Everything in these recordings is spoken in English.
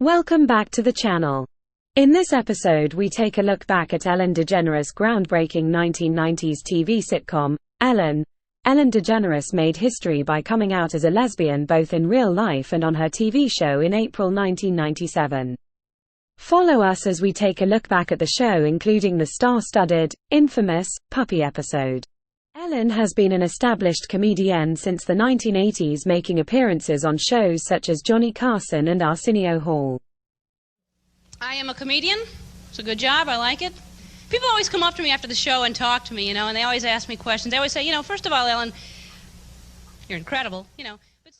Welcome back to the channel. In this episode we take a look back at Ellen Degeneres' groundbreaking 1990s TV sitcom, Ellen. Ellen Degeneres made history by coming out as a lesbian both in real life and on her TV show in April 1997. Follow us as we take a look back at the show, including the star-studded, infamous, puppy episode. Ellen has been an established comedienne since the 1980s, making appearances on shows such as Johnny Carson and Arsenio Hall. I am a comedian. It's a good job. I like it. People always come up to me after the show and talk to me, and they always ask me questions. They always say, first of all, Ellen, you're incredible, But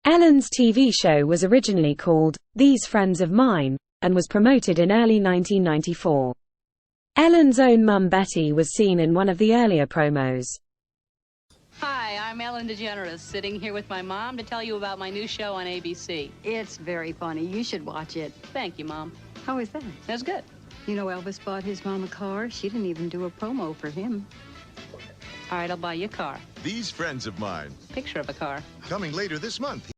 Ellen's TV show was originally called These Friends of Mine and was promoted in early 1994. Ellen's own mum Betty was seen in one of the earlier promos. Hi, I'm Ellen Degeneres, sitting here with my mom to tell you about my new show on ABC. It's very funny. You should watch it. Thank you, Mom. How is that? That's good. You know, Elvis bought his mom a car. She didn't even do a promo for him. All right, I'll buy you a car. These Friends of Mine. Picture of a car. Coming later this month.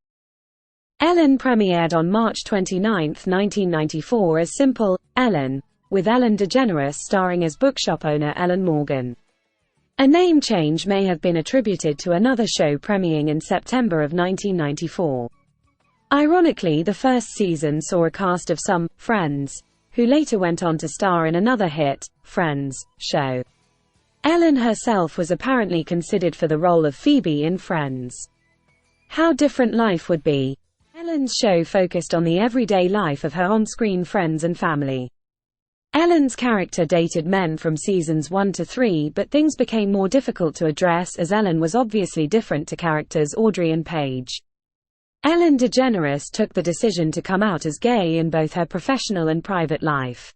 Ellen premiered on March 29, 1994 as Simple Ellen, with Ellen Degeneres starring as bookshop owner Ellen Morgan. A name change may have been attributed to another show premiering in September of 1994. Ironically, the first season saw a cast of some Friends, who later went on to star in another hit, Friends, show. Ellen herself was apparently considered for the role of Phoebe in Friends. How different life would be. Ellen's show focused on the everyday life of her on-screen friends and family. Ellen's character dated men from seasons 1 to 3, but things became more difficult to address as Ellen was obviously different to characters Audrey and Paige. Ellen DeGeneres took the decision to come out as gay in both her professional and private life.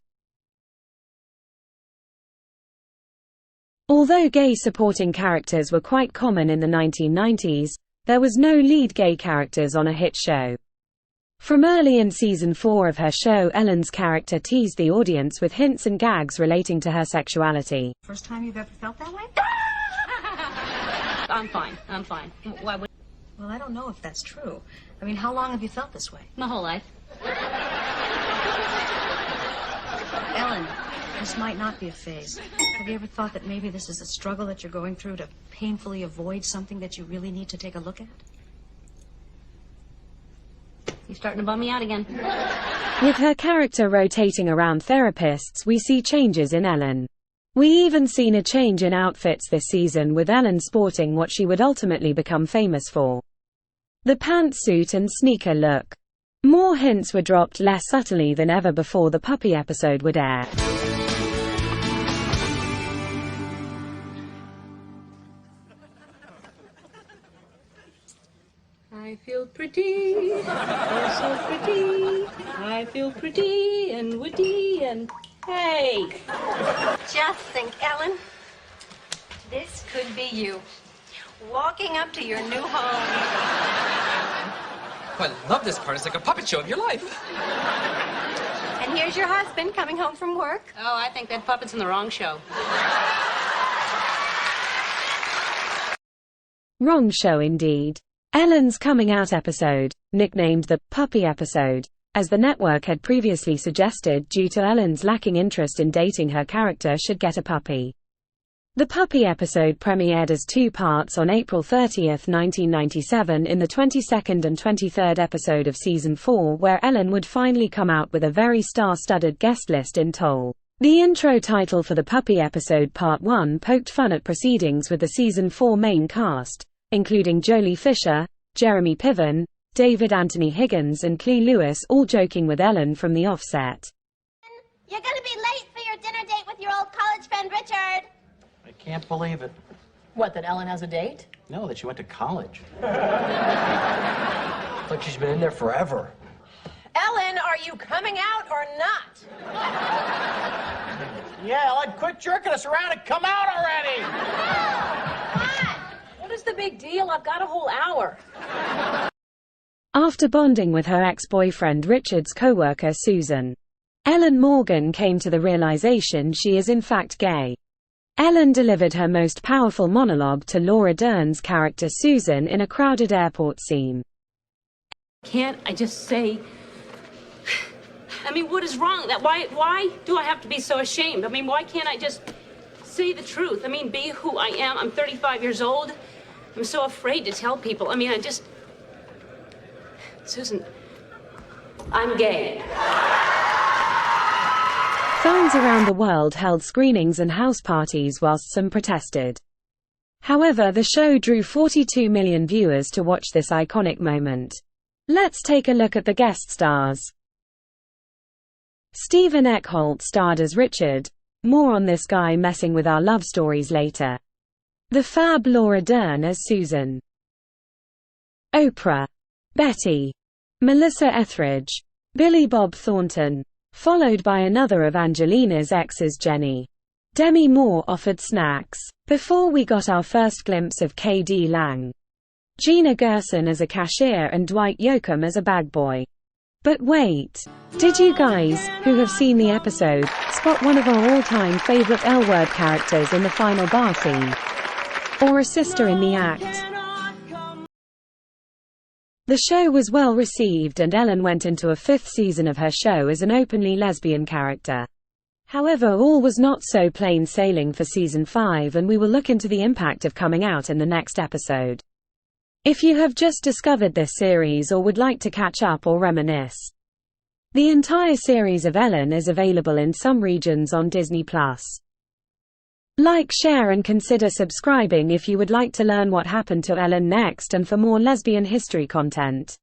Although gay supporting characters were quite common in the 1990s, there was no lead gay characters on a hit show. From early in season 4 of her show, Ellen's character teased the audience with hints and gags relating to her sexuality. First time you've ever felt that way? I'm fine. Why would... Well, I don't know if that's true. I mean, how long have you felt this way? My whole life. Ellen, this might not be a phase. Have you ever thought that maybe this is a struggle that you're going through to painfully avoid something that you really need to take a look at? You're starting to bum me out again. With her character rotating around therapists, we see changes in Ellen. We even seen a change in outfits this season, with Ellen sporting what she would ultimately become famous for: the pantsuit and sneaker look. More hints were dropped less subtly than ever before the puppy episode would air. I feel pretty, oh so pretty. I feel pretty and witty and hey. Just think, Ellen, this could be you, walking up to your new home. Oh, I love this part. It's like a puppet show of your life. And here's your husband coming home from work. Oh, I think that puppet's in the wrong show. Wrong show indeed. Ellen's coming out episode, nicknamed the puppy episode, as the network had previously suggested due to Ellen's lacking interest in dating, her character should get a puppy. The puppy episode premiered as 2 parts on April 30, 1997 in the 22nd and 23rd episode of season 4, where Ellen would finally come out with a very star-studded guest list in tow. The intro title for the puppy episode Part 1 poked fun at proceedings with the season 4 main cast, including Jolie Fisher, Jeremy Piven, David Anthony Higgins and Clea Lewis, all joking with Ellen from the offset. You're gonna be late for your dinner date with your old college friend, Richard. I can't believe it. What, that Ellen has a date? No, that she went to college. Like she's been in there forever. Ellen, are you coming out or not? Yeah, Ellen, quit jerking us around and come out already! What is the big deal? I've got a whole hour. After bonding with her ex-boyfriend Richard's co-worker Susan, Ellen Morgan came to the realization she is in fact gay. Ellen delivered her most powerful monologue to Laura Dern's character Susan in a crowded airport scene. Can't I just say I mean, what is wrong? Why do I have to be so ashamed? I mean, why can't I just say the truth? I mean, be who I am. I'm 35 years old. I'm so afraid to tell people. I mean, Susan, I'm gay. Fans around the world held screenings and house parties whilst some protested. However, the show drew 42 million viewers to watch this iconic moment. Let's take a look at the guest stars. Stephen Eckholt starred as Richard. More on this guy messing with our love stories later. The fab Laura Dern as Susan. Oprah. Betty. Melissa Etheridge. Billy Bob Thornton. Followed by another of Angelina's exes, Jenny. Demi Moore offered snacks. Before we got our first glimpse of K.D. Lang. Gina Gerson as a cashier and Dwight Yoakam as a bag boy. But wait. Did you guys, who have seen the episode, spot one of our all-time favorite L-word characters in the final bar scene? Or a sister in the act? The show was well received and Ellen went into a 5th season of her show as an openly lesbian character. However, all was not so plain sailing for season 5 and we will look into the impact of coming out in the next episode. If you have just discovered this series or would like to catch up or reminisce, the entire series of Ellen is available in some regions on Disney+. Like, share and consider subscribing if you would like to learn what happened to Ellen next and for more lesbian history content.